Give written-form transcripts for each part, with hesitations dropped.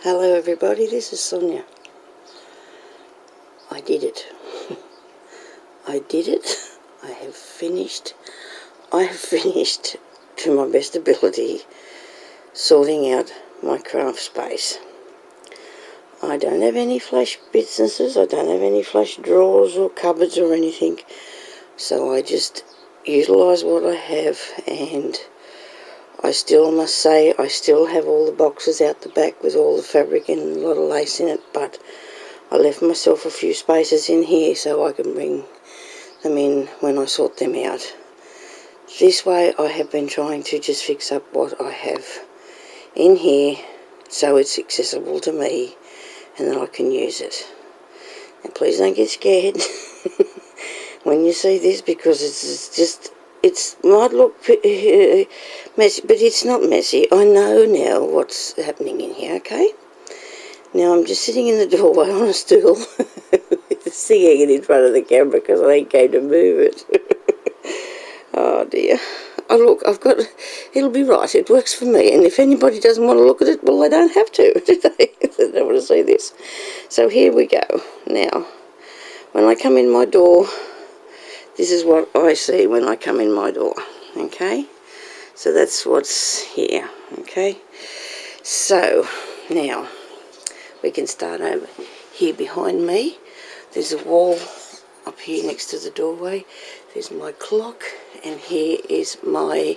Hello everybody, this is Sonya. I did it. I did it. I have finished to my best ability sorting out my craft space. I don't have any flash businesses, I don't have any flash drawers or cupboards or anything, so I just utilise what I have, and I still must say I still have all the boxes out the back with all the fabric and a lot of lace in it, but I left myself a few spaces in here so I can bring them in when I sort them out. This way I have been trying to just fix up what I have in here so it's accessible to me and that I can use it. And please don't get scared when you see this, because it might look messy, but it's not messy. I know now what's happening in here, okay? Now I'm just sitting in the doorway on a stool with the thing in front of the camera because I ain't going to move it. Oh dear. Oh look, it'll be right, it works for me, and if anybody doesn't want to look at it, well, they don't have to, do they? They don't want to see this. So here we go. Now, when I come in my door, this is what I see when I come in my door, okay? So that's what's here, okay? So, now, we can start over here behind me. There's a wall up here next to the doorway. There's my clock, and here is my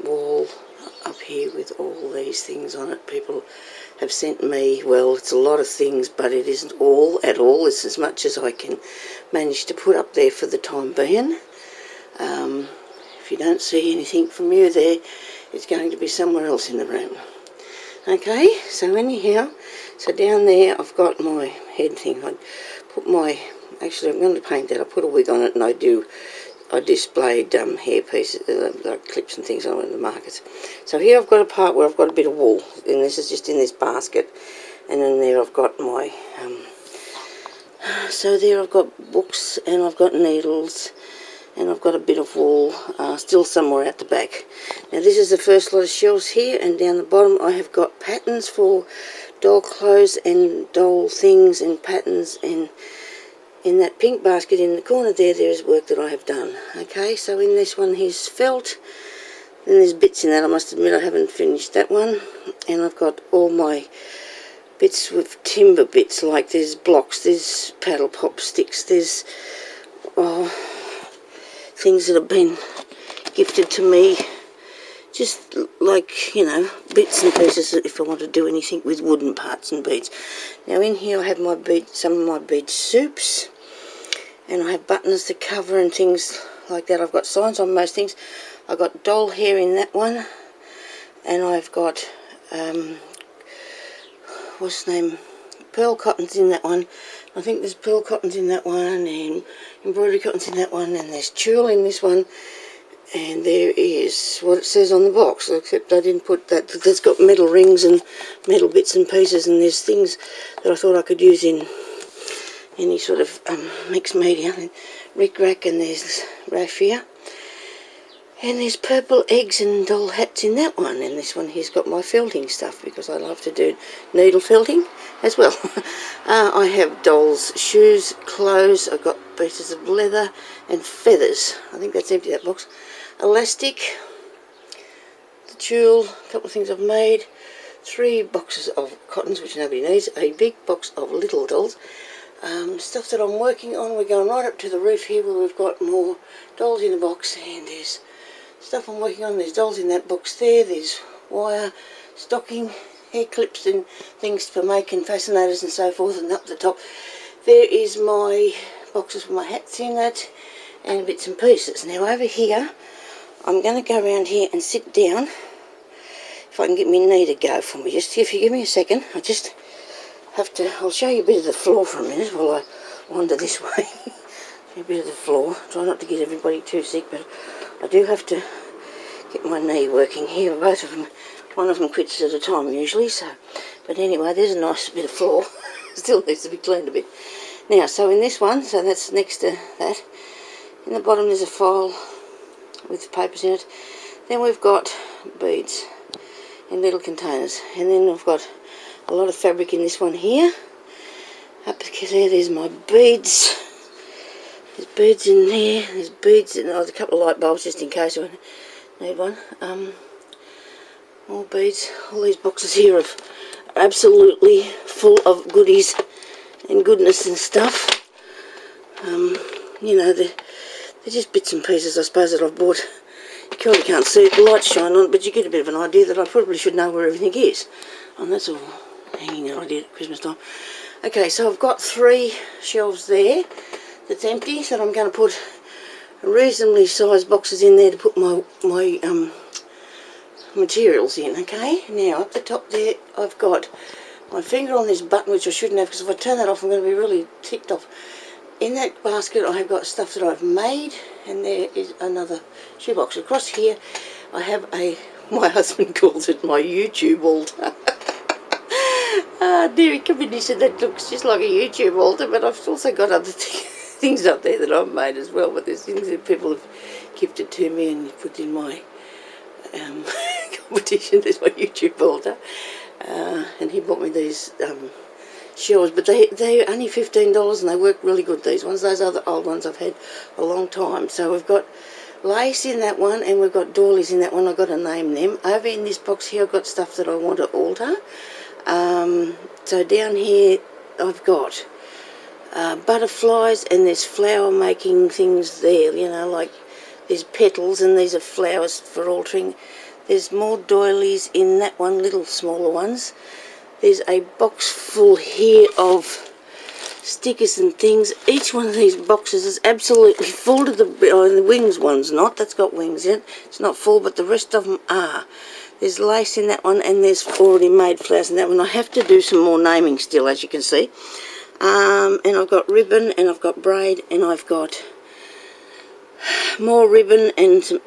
wall up here with all these things on it. People have sent me, well, it's a lot of things, but it isn't all at all. It's as much as I can manage to put up there for the time being. If you don't see anything from you there, it's going to be somewhere else in the room. Okay, so anyhow, so down there I've got my head thing. Actually I'm going to paint that. I put a wig on it, and I displayed hair pieces, like clips and things on in the markets. So here I've got a part where I've got a bit of wool, and this is just in this basket, and then there I've got my, so there I've got books, and I've got needles, and I've got a bit of wool still somewhere at the back. Now this is the first lot of shelves here, and down the bottom I have got patterns for doll clothes and doll things and patterns, and in that pink basket in the corner there is work that I have done. Okay, so in this one here's felt, and there's bits in that. I must admit I haven't finished that one, and I've got all my bits with timber bits, like there's blocks, there's paddle pop sticks, there's things that have been gifted to me, just like, you know, bits and pieces if I want to do anything with wooden parts and beads. Now in here I have my some of my bead soups, and I have buttons to cover and things like that. I've got signs on most things. I've got doll hair in that one, and I've got what's the name, pearl cottons in that one. I think there's pearl cottons in that one, and embroidery cottons in that one, and there's tulle in this one. And there is what it says on the box, except I didn't put that. There's got metal rings and metal bits and pieces, and there's things that I thought I could use in any sort of mixed media. And rick-rack, and there's raffia. And there's purple eggs and doll hats in that one. And this one here's got my felting stuff, because I love to do needle felting as well. I have dolls' shoes, clothes, I've got pieces of leather and feathers. I think that's empty, that box. Elastic, the tulle, a couple of things I've made, 3 boxes of cottons, which nobody needs, a big box of little dolls, stuff that I'm working on. We're going right up to the roof here where we've got more dolls in the box, and there's stuff I'm working on. There's dolls in that box there, there's wire, stocking, hair clips and things for making fascinators and so forth, and up the top there is my boxes with my hats in it and bits and pieces. Now over here I'm going to go around here and sit down, if I can get my knee to go for me. Just if you give me a second, I just have to, I'll show you a bit of the floor for a minute while I wander this way. A bit of the floor, try not to get everybody too sick, but I do have to get my knee working here. Both of them, one of them quits at a time usually, so, but anyway, there's a nice bit of floor. Still needs to be cleaned a bit. Now, so in this one, so that's next to that, in the bottom there's a file with papers in it. Then we've got beads in little containers. And then I've got a lot of fabric in this one here. Up there, there's my beads. There's beads in there. There's beads, and there's a couple of light bulbs just in case I need one. More beads. All these boxes here are absolutely full of goodies and goodness and stuff. You know, they're just bits and pieces, I suppose, that I've bought. You probably can't see it, the lights shine on it, but you get a bit of an idea that I probably should know where everything is. And that's all hanging that I did at Christmas time. Okay, so I've got 3 shelves there that's empty, so I'm going to put reasonably sized boxes in there to put my materials in. Okay, now at the top there I've got my finger on this button, which I shouldn't have, because if I turn that off I'm going to be really ticked off. In that basket I have got stuff that I've made, and there is another shoebox. Across here I have my husband calls it my YouTube altar. Dear, he came in and he said that looks just like a YouTube altar, but I've also got other things up there that I've made as well, but there's things that people have gifted to me and put in my competition. There's my YouTube altar, and he bought me these shelves, but they're only $15 and they work really good, these ones. Those other old ones I've had a long time. So we've got lace in that one and we've got doilies in that one. I've got to name them. Over in this box here I've got stuff that I want to alter. So down here I've got butterflies, and there's flower making things there, you know, like there's petals and these are flowers for altering. There's more doilies in that one, little smaller ones. There's a box full here of stickers and things. Each one of these boxes is absolutely full to the wings one's not. That's got wings in it. It's not full, but the rest of them are. There's lace in that one, and there's already made flowers in that one. I have to do some more naming still, as you can see. And I've got ribbon, and I've got braid, and I've got more ribbon and some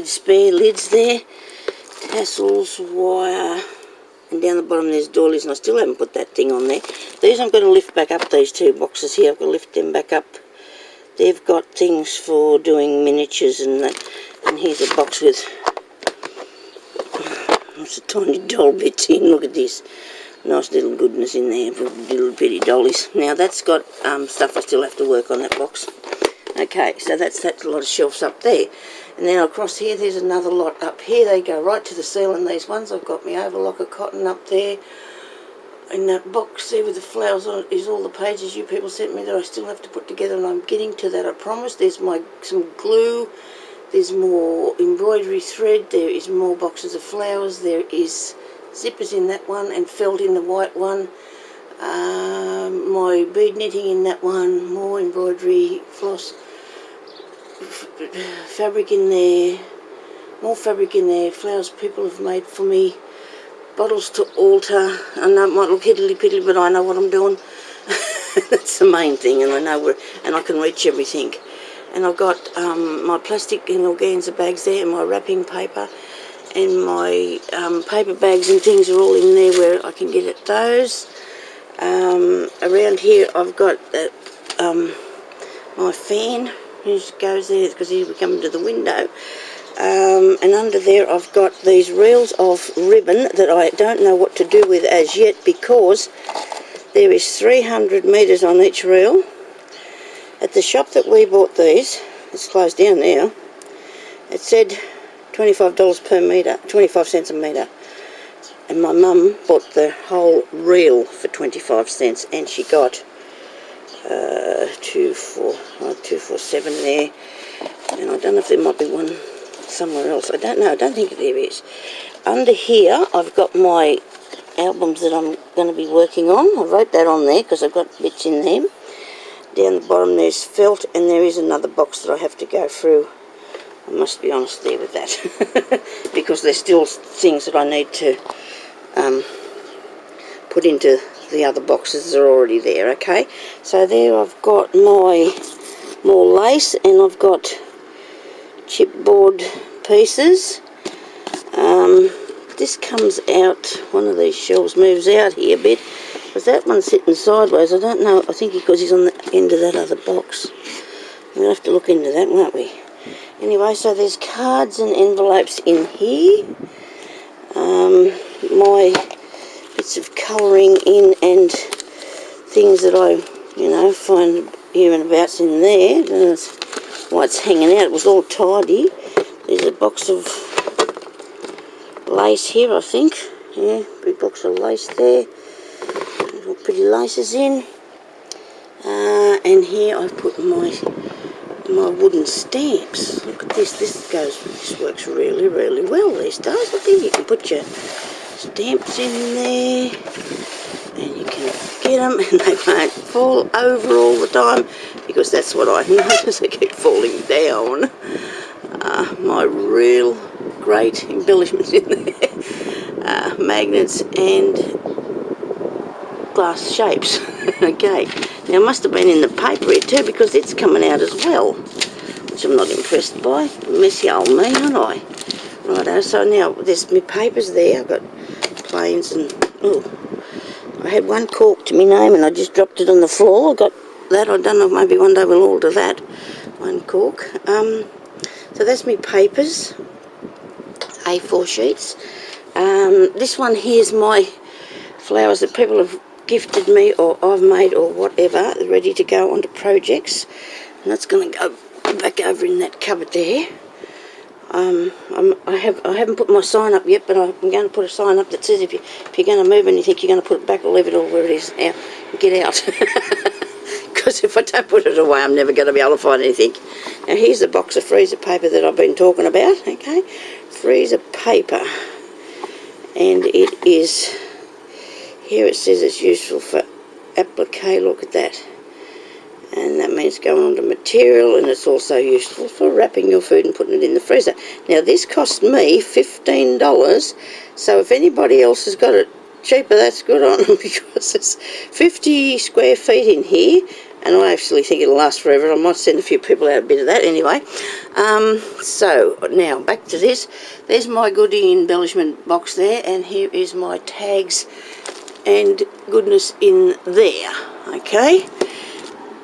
spare lids there. Tassels, wire, and down the bottom there's doilies, and I still haven't put that thing on there. These I'm going to lift back up, these 2 boxes here. I've got to lift them back up. They've got things for doing miniatures and that. And here's a box with lots of tiny doll bits in. Look at this. Nice little goodness in there for little bitty dollies. Now that's got stuff I still have to work on, that box. Okay, so that's a lot of shelves up there. And then across here there's another lot up here. They go right to the ceiling, these ones. I've got my overlock of cotton up there. In that box there with the flowers on it is all the pages you people sent me that I still have to put together, and I'm getting to that, I promise. There's some glue. There's more embroidery thread. There is more boxes of flowers. There is zippers in that one and felt in the white one. My bead knitting in that one. More embroidery, floss, fabric in there. More fabric in there. Flowers people have made for me. Bottles to alter. I know it might look hiddly-piddly, but I know what I'm doing. That's the main thing, and I know where, and I can reach everything. And I've got my plastic and organza bags there, and my wrapping paper, and my paper bags and things are all in there where I can get at those. Around here I've got my fan, which goes there because here we come to the window. And under there I've got these reels of ribbon that I don't know what to do with as yet, because there is 300 metres on each reel. At the shop that we bought these, it's closed down now, it said $25 per metre, 25 cents a metre. And my mum bought the whole reel for 25 cents, and she got 247 there. And I don't know if there might be one somewhere else. I don't know. I don't think there is. Under here, I've got my albums that I'm going to be working on. I wrote that on there because I've got bits in them. Down the bottom there's felt, and there is another box that I have to go through. I must be honest there with that. Because there's still things that I need to put into the other boxes that are already there, okay? So there I've got my more lace, and I've got chipboard pieces. This comes out, one of these shelves moves out here a bit, because that one's sitting sideways. I don't know, I think because he's on the end of that other box. We'll have to look into that, won't we? Anyway, so there's cards and envelopes in here. my bits of colouring in and things that I, find here and abouts in there. That's why it's hanging out. It was all tidy. There's a box of lace here, I think. Yeah, big box of lace there. Little pretty laces in. And here I've put my wooden stamps. Look at this. This works really, really well these days. Look here, you can put your stamps in there, and you can get them, and they won't fall over all the time, because that's what I notice. They keep falling down. My real great embellishments in there. Magnets and glass shapes. Okay, now it must have been in the paper here too, because it's coming out as well, which I'm not impressed by. Messy old me, aren't I? Righto, so now there's my papers there. I've got planes and, I had one cork to my name and I just dropped it on the floor. I got that. I don't know, maybe one day we'll order that. One cork. So that's my papers, A4 sheets. This one here's my flowers that people have gifted me or I've made or whatever, ready to go onto projects. And that's going to go back over in that cupboard there. I haven't put my sign up yet, but I'm going to put a sign up that says if you're going to move and you think you're going to put it back or leave it all where it is now, get out. Because if I don't put it away, I'm never going to be able to find anything. Now here's the box of freezer paper that I've been talking about. Okay, freezer paper, and it is, here it says it's useful for applique. Look at that. And that means going on to material, and it's also useful for wrapping your food and putting it in the freezer. Now this cost me $15, so if anybody else has got it cheaper, that's good on them, because it's 50 square feet in here, and I actually think it'll last forever. I might send a few people out a bit of that anyway. So now back to this. There's my goodie embellishment box there, and here is my tags and goodness in there. Okay.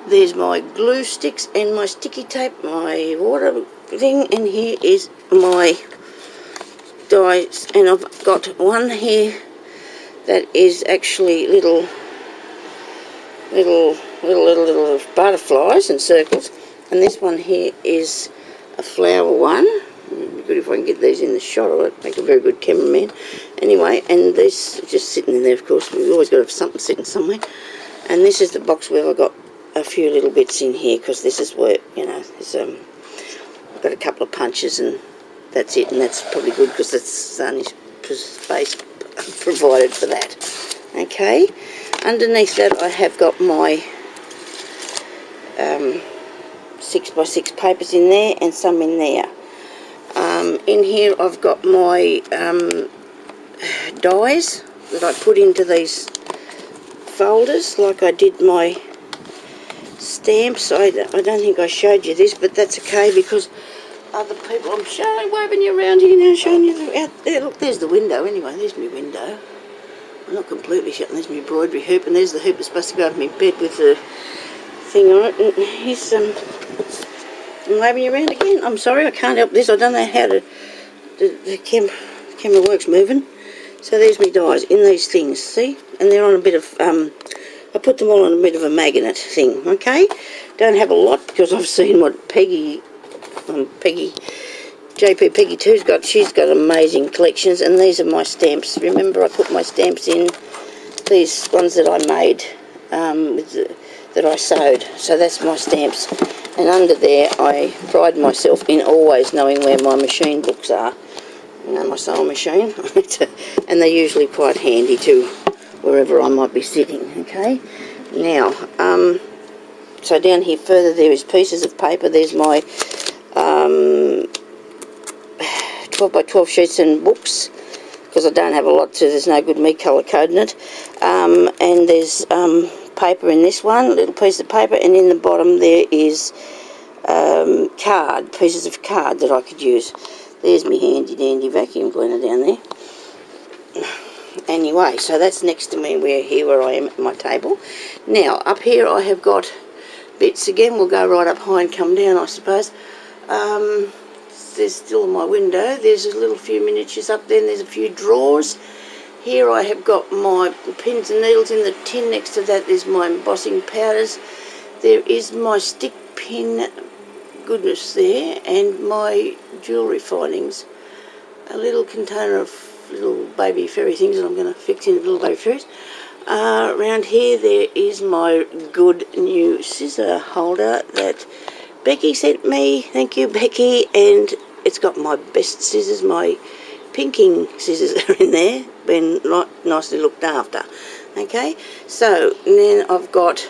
There's my glue sticks and my sticky tape, my water thing, and here is my dies. And I've got one here that is actually little butterflies and circles, and this one here is a flower one. It'd be good if I can get these in the shot. I'd make a very good cameraman. Anyway, and this just sitting in there, of course. We've always got to have something sitting somewhere. And this is the box where I've got a few little bits in here, because this is where, I've got a couple of punches and that's it, and that's probably good because that's the only space provided for that. Okay, underneath that I have got my 6x6 papers in there and some in there. In here I've got my dies that I put into these folders like I did my stamps. I don't think I showed you this, but that's okay because other people, I'm showing, waving you around here now, showing you out there. Look, there's the window anyway. There's my window. I'm not completely shut. There's my embroidery hoop, and there's the hoop that's supposed to go over my bed with the thing on it. And here's I'm waving you around again. I'm sorry, I can't help this. I don't know how the camera works moving. So there's my dies in these things, see? And they're on a bit of, I put them all on a bit of a magnet thing, okay? Don't have a lot because I've seen what JP Peggy 2's got. She's got amazing collections, and these are my stamps. Remember, I put my stamps in these ones that I made, that I sewed. So that's my stamps. And under there, I pride myself in always knowing where my machine books are. You know, my sewing machine. And they're usually quite handy to wherever I might be sitting, okay? Now, so down here further there is pieces of paper. There's my 12x12 sheets and books, because I don't have a lot to, there's no good me colour coding it. And there's paper in this one, a little piece of paper, and in the bottom there is pieces of card that I could use. There's my handy dandy vacuum cleaner down there. Anyway, so that's next to me where I am at my table. Now, up here I have got bits again. We'll go right up high and come down, I suppose. there's still my window. There's a little few miniatures up there, and there's a few drawers. Here I have got my pins and needles in the tin. Next to that there's my embossing powders. There is my stick pin goodness there, and my jewellery findings. A little container of little baby fairy things that I'm going to fix into little baby fairies. Around here there is my good new scissor holder that Becky sent me. Thank you, Becky. And it's got my best scissors, my pinking scissors are in there, been nicely looked after. Okay, so then I've got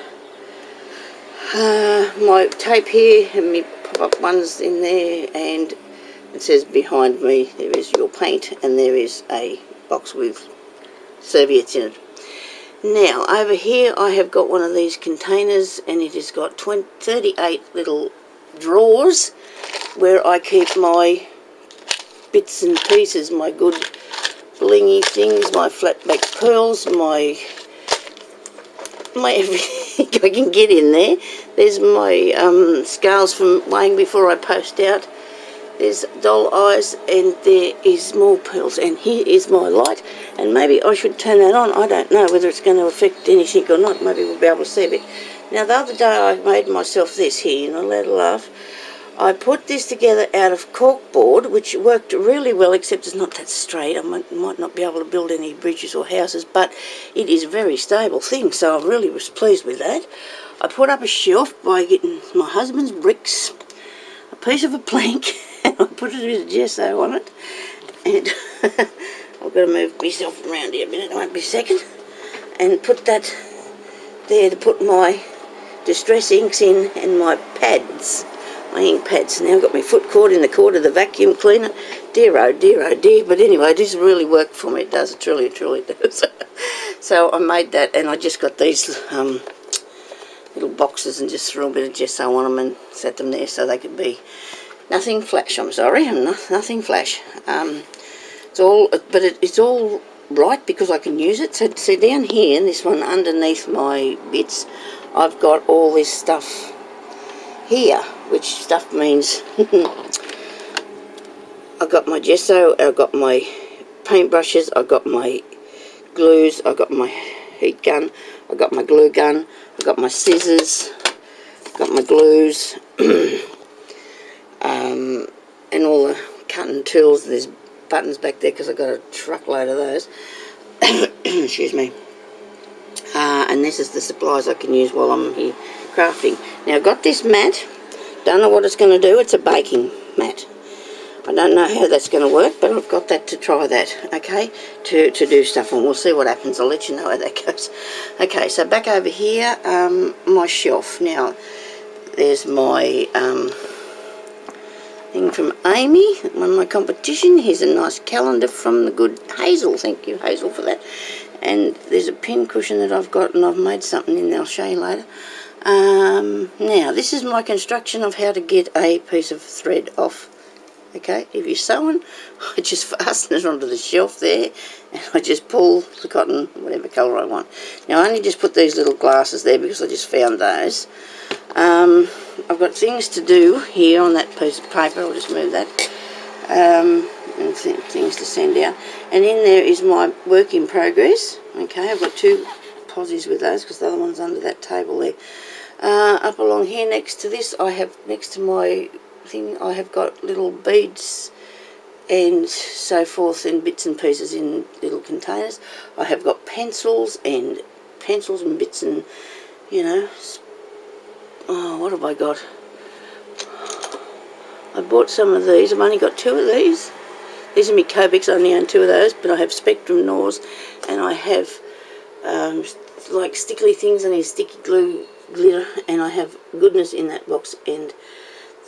my tape here and my pop-up ones in there, and it says behind me there is your paint, and there is a box with serviettes in it. Now over here I have got one of these containers, and it has got 38 little drawers where I keep my bits and pieces, my good blingy things, my flat back pearls, my everything I can get in there. There's my scales from weighing before I post out. There's doll eyes, and there is more pearls, and here is my light, and maybe I should turn that on. I don't know whether it's going to affect anything or not. Maybe we'll be able to see a bit. Now the other day I made myself this here, and I let her laugh. I put this together out of corkboard, which worked really well, except it's not that straight. I might not be able to build any bridges or houses, but it is a very stable thing, so I really was pleased with that. I put up a shelf by getting my husband's bricks, a piece of a plank, and I put a bit of gesso on it, and I've got to move myself around here a minute, it won't be a second, and put that there to put my distress inks in and my pads. My ink pads. Now I've got my foot caught in the cord of the vacuum cleaner. Dear, oh dear, oh dear. But anyway, this really worked for me. It does. It truly does. So I made that, and I just got these little boxes and just threw a bit of gesso on them and set them there so they could be nothing flash. I'm sorry, nothing flash. It's all, but it's all right because I can use it. So down here, in this one underneath my bits, I've got all this stuff here, which stuff means I've got my gesso, I've got my paintbrushes, I've got my glues, I've got my heat gun, I've got my glue gun, I've got my scissors, I've got my glues, and all the cutting tools. There's buttons back there because I've got a truckload of those. Excuse me. And this is the supplies I can use while I'm here crafting. Now I've got this mat. Don't know what it's going to do. It's a baking mat. I don't know how that's going to work, but I've got that to try that, okay, to do stuff, and we'll see what happens. I'll let you know how that goes. Okay, so back over here, my shelf. Now, there's my thing from Amy, won my competition. Here's a nice calendar from the good Hazel. Thank you, Hazel, for that. And there's a pin cushion that I've got, and I've made something in there. I'll show you later. Now, this is my construction of how to get a piece of thread off. Okay, if you're sewing, I just fasten it onto the shelf there, and I just pull the cotton, whatever colour I want. Now, I only just put these little glasses there because I just found those. I've got things to do here on that piece of paper. I'll just move that. And things to send out. And in there is my work in progress. Okay, I've got two posies with those because the other one's under that table there. Up along here next to this, I have, next to my thing, I have got little beads and so forth in bits and pieces in little containers. I have got pencils and bits and, you know, oh, what have I got? I bought some of these. I've only got two of these. These are my Cobics. I only own two of those, but I have Spectrum Gnaws, and I have like stickly things and sticky glue glitter, and I have goodness in that box. And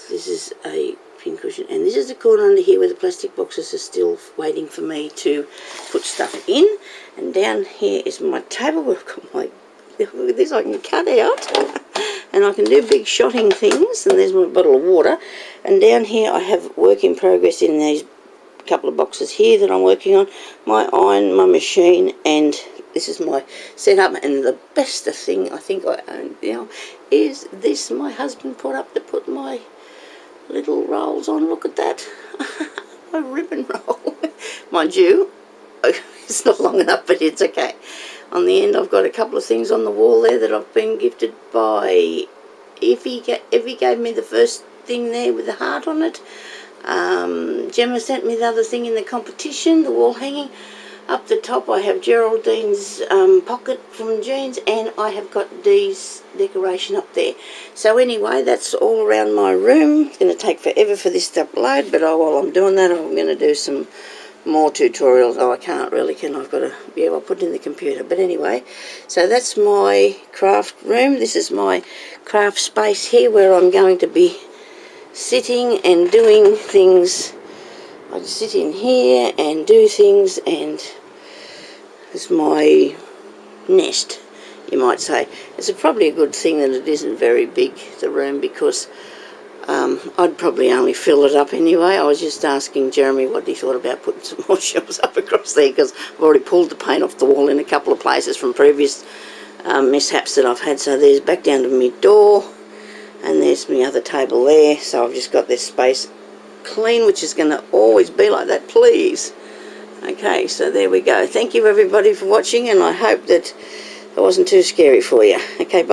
this is a pin cushion, and this is the corner under here where the plastic boxes are still waiting for me to put stuff in. And down here is my table where I've got my, look at this, I can cut out and I can do big shotting things. And there's my bottle of water, and down here I have work in progress in these couple of boxes here that I'm working on, my iron, my machine, and this is my setup. And the best thing I think I own now is this my husband put up to put my little rolls on. Look at that. A ribbon roll. Mind you, it's not long enough, but it's okay. On the end, I've got a couple of things on the wall there that I've been gifted by Evie gave me the first thing there with the heart on it. Gemma sent me the other thing in the competition, the wall hanging. Up the top I have Geraldine's pocket from jeans, and I have got Dee's decoration up there. So anyway, that's all around my room. It's going to take forever for this to upload, but while I'm doing that, I'm going to do some more tutorials. Oh, I can't really, can I? I've got to be able to put it in the computer. But anyway, so that's my craft room. This is my craft space here where I'm going to be sitting and doing things. I just sit in here and do things, and it's my nest, you might say. It's probably a good thing that it isn't very big, the room, because I'd probably only fill it up anyway. I was just asking Jeremy what he thought about putting some more shelves up across there, because I've already pulled the paint off the wall in a couple of places from previous mishaps that I've had. So there's back down to my door, and there's my other table there. So I've just got this space clean, which is going to always be like that, please. Okay, so there we go. Thank you everybody for watching, and I hope that it wasn't too scary for you. Okay, bye.